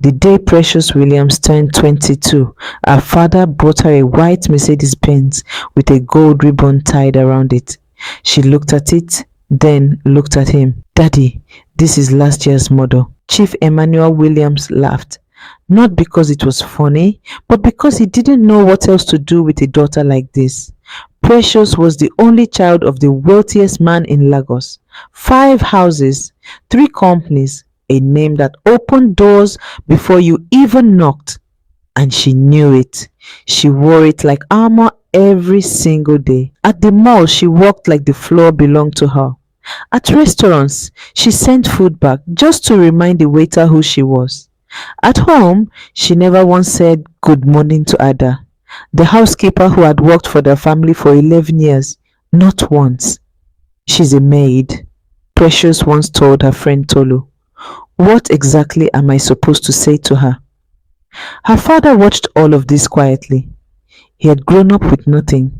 The day Precious Williams turned 22, her father bought her a white Mercedes Benz with a gold ribbon tied around it. She looked at it, then looked at him. "Daddy, this is last year's model." Chief Emmanuel Williams laughed, not because it was funny, but because he didn't know what else to do with a daughter like this. Precious was the only child of the wealthiest man in Lagos. 5 houses, 3 companies, a name that opened doors before you even knocked. And she knew it. She wore it like armor every single day. At the mall, she walked like the floor belonged to her. At restaurants, she sent food back just to remind the waiter who she was. At home, she never once said good morning to Ada, the housekeeper who had worked for their family for 11 years. Not once. "She's a maid," Precious once told her friend Tolu. "What exactly am I supposed to say to her?" Her father watched all of this quietly. He had grown up with nothing,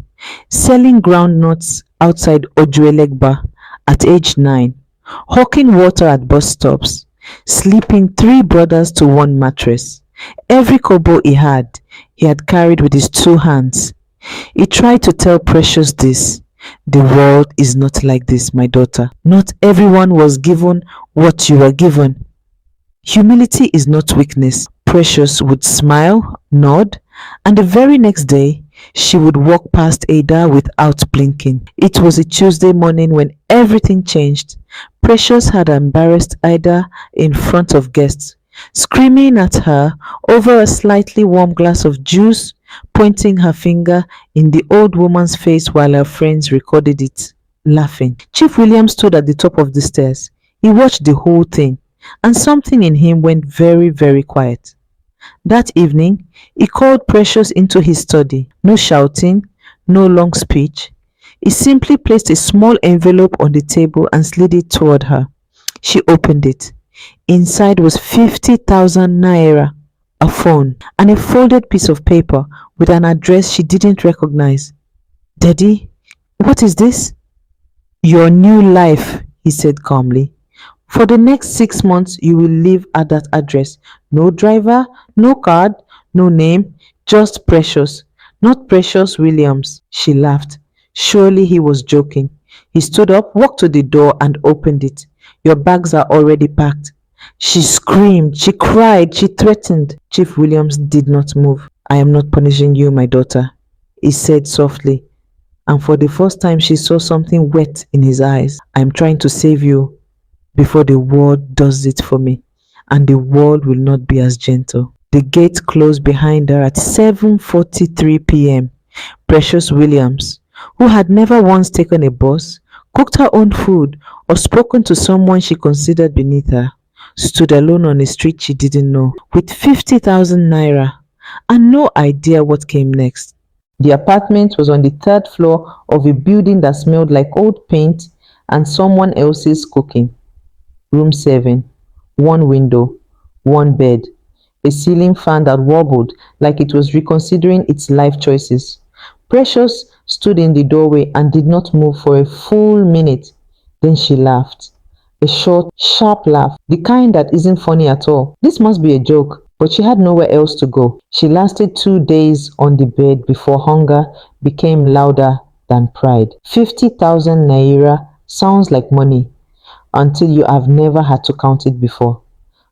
selling groundnuts outside Ojuelegba at age 9, hawking water at bus stops, sleeping 3 brothers to 1 mattress. Every kobo he had carried with his 2 hands. He tried to tell Precious this. "The world is not like this, my daughter. Not everyone was given what you were given. Humility is not weakness." Precious would smile, nod, and the very next day, she would walk past Ada without blinking. It was a Tuesday morning when everything changed. Precious had embarrassed Ada in front of guests, screaming at her over a slightly warm glass of juice, pointing her finger in the old woman's face while her friends recorded it, laughing. Chief William stood at the top of the stairs. He watched the whole thing, and something in him went very, very quiet. That evening, he called Precious into his study. No shouting, no long speech. He simply placed a small envelope on the table and slid it toward her. She opened it. Inside was 50,000 naira, a phone, and a folded piece of paper with an address she didn't recognize. "Daddy, what is this?" "Your new life," he said calmly. "For the next 6 months, you will live at that address. No driver, no card, no name, just Precious. Not Precious Williams." She laughed. Surely he was joking. He stood up, walked to the door, and opened it. "Your bags are already packed." She screamed, she cried, she threatened. Chief Williams did not move. "I am not punishing you, my daughter," he said softly. And for the first time, she saw something wet in his eyes. "I am trying to save you before the world does it for me, and the world will not be as gentle." The gate closed behind her at 7:43 p.m. Precious Williams, who had never once taken a bus, cooked her own food, or spoken to someone she considered beneath her, stood alone on a street she didn't know, with 50,000 naira, and no idea what came next. The apartment was on the 3rd floor of a building that smelled like old paint and someone else's cooking. Room 7, 1 window, 1 bed, a ceiling fan that wobbled like it was reconsidering its life choices. Precious stood in the doorway and did not move for a full minute. Then she laughed. A short, sharp laugh, the kind that isn't funny at all. This must be a joke, but she had nowhere else to go. She lasted 2 days on the bed before hunger became louder than pride. 50,000 naira sounds like money until you have never had to count it before.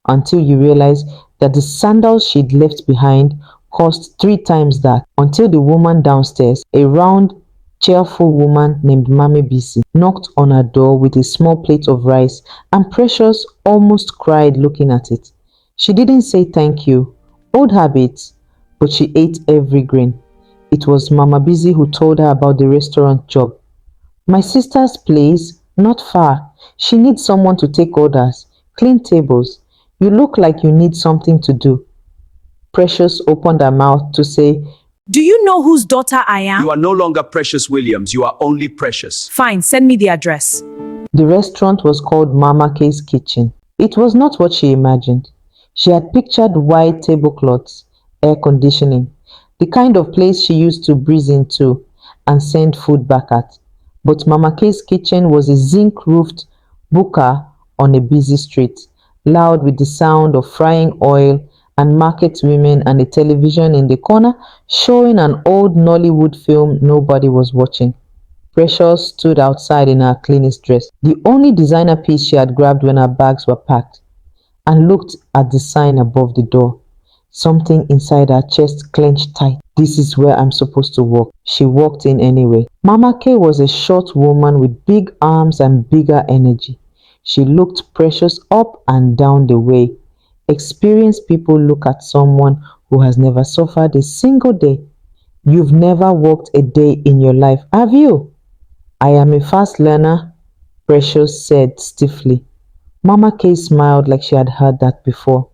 Until you realize that the sandals she'd left behind cost 3 times that. Until the woman downstairs, a round, cheerful woman named Mami Bisi, knocked on her door with a small plate of rice, and Precious almost cried looking at it. She didn't say thank you, old habits, but she ate every grain. It was Mama Bisi who told her about the restaurant job. "My sister's place, not far. She needs someone to take orders, clean tables. You look like you need something to do." Precious opened her mouth to say, "Do you know whose daughter I am?" "You are no longer Precious Williams. You are only Precious." "Fine, send me the address." The restaurant was called Mama K's Kitchen. It was not what she imagined. She had pictured white tablecloths, air conditioning, the kind of place she used to breeze into and send food back at. But Mama K's Kitchen was a zinc-roofed buka on a busy street, loud with the sound of frying oil and market women and a television in the corner showing an old Nollywood film nobody was watching. Precious stood outside in her cleanest dress, the only designer piece she had grabbed when her bags were packed, and looked at the sign above the door. Something inside her chest clenched tight. This is where I'm supposed to walk. She walked in anyway. Mama K was a short woman with big arms and bigger energy. She looked Precious up and down the way. Experienced people look at someone who has never suffered a single day. You've never walked a day in your life, have you? I am a fast learner, Precious said stiffly. Mama K smiled like she had heard that before.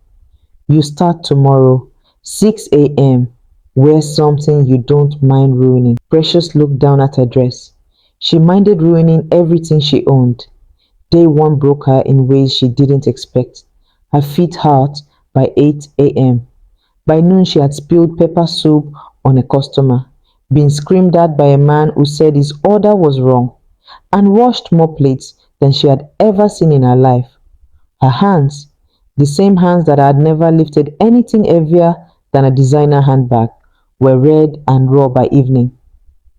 You start tomorrow, 6 a.m. Wear something you don't mind ruining. Precious looked down at her dress. She minded ruining everything she owned. Day one broke her in ways she didn't expect. Her feet hurt by 8 a.m. By noon, she had spilled pepper soup on a customer, been screamed at by a man who said his order was wrong, and washed more plates than she had ever seen in her life. Her hands, the same hands that had never lifted anything heavier than a designer handbag, were red and raw by evening.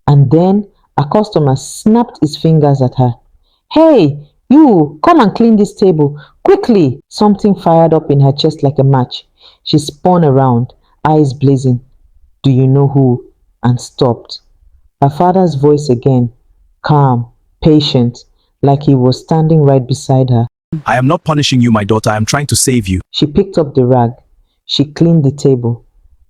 And then a customer snapped his fingers at her. Hey, you, come and clean this table, quickly! Something fired up in her chest like a match. She spun around, eyes blazing. Do you know who? And stopped. Her father's voice again, calm, patient, like he was standing right beside her. I am not punishing you, my daughter. I am trying to save you. She picked up the rag. She cleaned the table.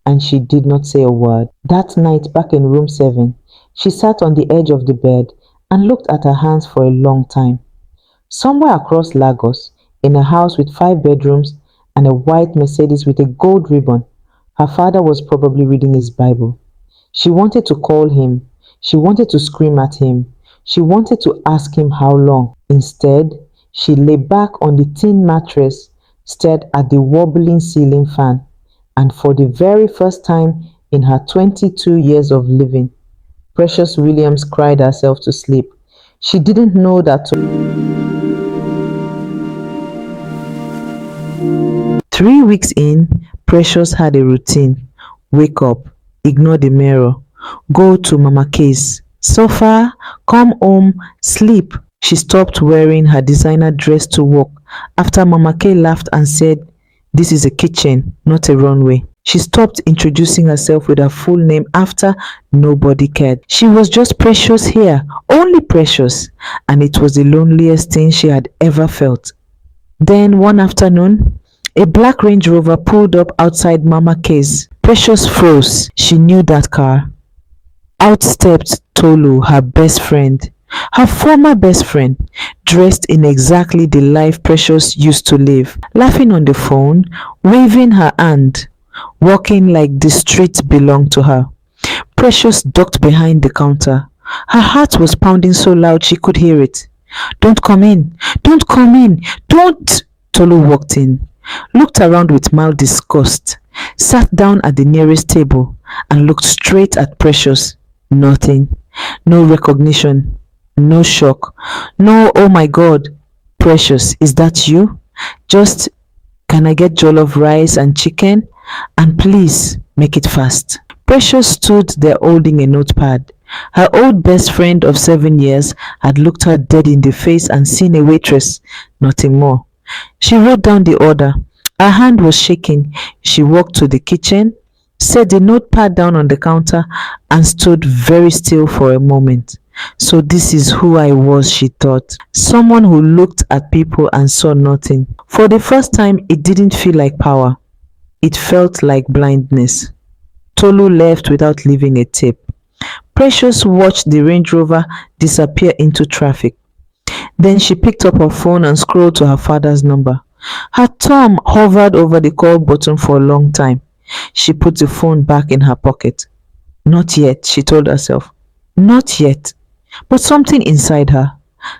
And she did not say a word. That night, back in room 7, she sat on the edge of the bed and looked at her hands for a long time. Somewhere across Lagos, in a house with 5 bedrooms and a white Mercedes with a gold ribbon, her father was probably reading his Bible. She wanted to call him. She wanted to scream at him. She wanted to ask him how long. Instead, she lay back on the thin mattress, stared at the wobbling ceiling fan, and for the very first time in her 22 years of living, Precious Williams cried herself to sleep. She didn't know that 3 weeks in, Precious had a routine. Wake up, ignore the mirror, go to Mama K's sofa, come home, sleep. She stopped wearing her designer dress to work after Mama K laughed and said, this is a kitchen, not a runway. She stopped introducing herself with her full name after nobody cared. She was just Precious here, only Precious, and it was the loneliest thing she had ever felt. Then one afternoon, a black Range Rover pulled up outside Mama K's. Precious froze. She knew that car. Out stepped Tolu, her best friend, her former best friend, dressed in exactly the life Precious used to live, laughing on the phone, waving her hand, walking like the street belonged to her. Precious ducked behind the counter. Her heart was pounding so loud she could hear it. Don't come in! Don't come in! Don't! Tolu walked in, looked around with mild disgust, sat down at the nearest table, and looked straight at Precious. Nothing. No recognition. No shock. No, oh my God. Precious, is that you? Just, can I get jollof rice and chicken? And please, make it fast. Precious stood there holding a notepad. Her old best friend of 7 years had looked her dead in the face and seen a waitress, nothing more. She wrote down the order. Her hand was shaking. She walked to the kitchen, set the notepad down on the counter, and stood very still for a moment. So this is who I was, she thought. Someone who looked at people and saw nothing. For the first time, it didn't feel like power. It felt like blindness. Tolu left without leaving a tip. Precious watched the Range Rover disappear into traffic. Then she picked up her phone and scrolled to her father's number. Her thumb hovered over the call button for a long time. She put the phone back in her pocket. Not yet, she told herself. Not yet. But something inside her,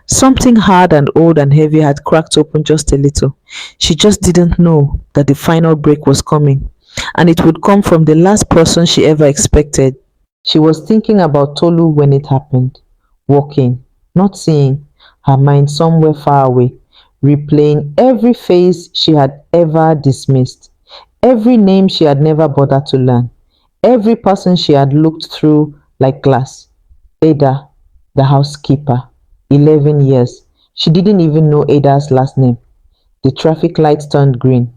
something hard and old and heavy, had cracked open just a little. She just didn't know that the final break was coming, and it would come from the last person she ever expected. She was thinking about Tolu when it happened, walking, not seeing, her mind somewhere far away, replaying every face she had ever dismissed, Every name she had never bothered to learn. Every person she had looked through like glass. Ada, the housekeeper. 11 years. She didn't even know Ada's last name. The traffic lights turned green.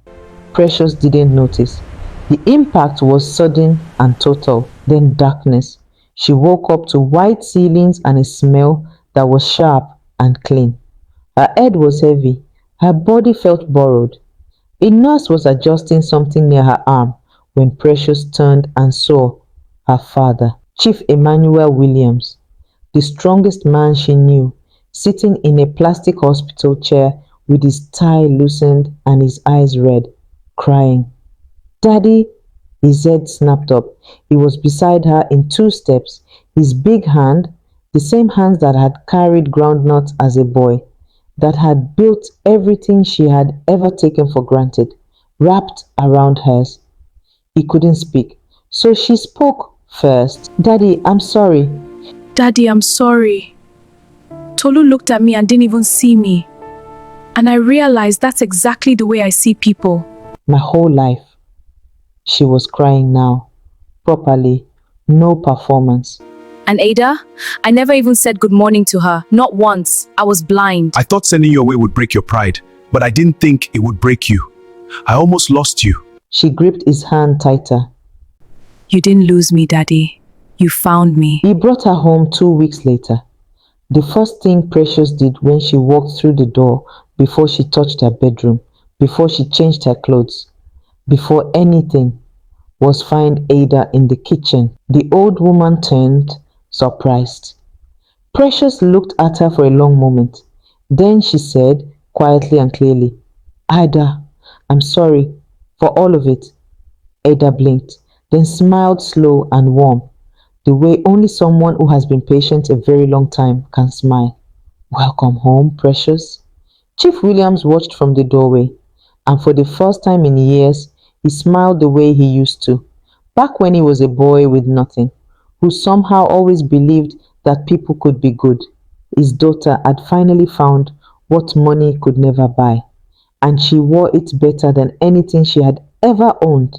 Precious didn't notice. The impact was sudden and total, then darkness. She woke up to white ceilings and a smell that was sharp and clean. Her head was heavy. Her body felt borrowed. A nurse was adjusting something near her arm when Precious turned and saw her father, Chief Emmanuel Williams, the strongest man she knew, sitting in a plastic hospital chair with his tie loosened and his eyes red, crying. Daddy, his head snapped up. He was beside her in 2 steps, his big hand, the same hands that had carried groundnuts as a boy, that had built everything she had ever taken for granted, wrapped around hers. He couldn't speak, so she spoke first. Daddy, I'm sorry. Daddy, I'm sorry. Tolu looked at me and didn't even see me. And I realized that's exactly the way I see people. My whole life. She was crying now, properly, no performance. And Ada, I never even said good morning to her. Not once. I was blind. I thought sending you away would break your pride, but I didn't think it would break you. I almost lost you. She gripped his hand tighter. You didn't lose me, Daddy. You found me. He brought her home 2 weeks later. The first thing Precious did when she walked through the door, before she touched her bedroom, before she changed her clothes, before anything, was find Ada in the kitchen. The old woman turned, surprised. Precious looked at her for a long moment. Then she said, quietly and clearly, Ada, I'm sorry for all of it. Ada blinked, then smiled slow and warm, the way only someone who has been patient a very long time can smile. Welcome home, Precious. Chief Williams watched from the doorway, and for the first time in years, he smiled the way he used to, back when he was a boy with nothing, who somehow always believed that people could be good. His daughter had finally found what money could never buy, and she wore it better than anything she had ever owned.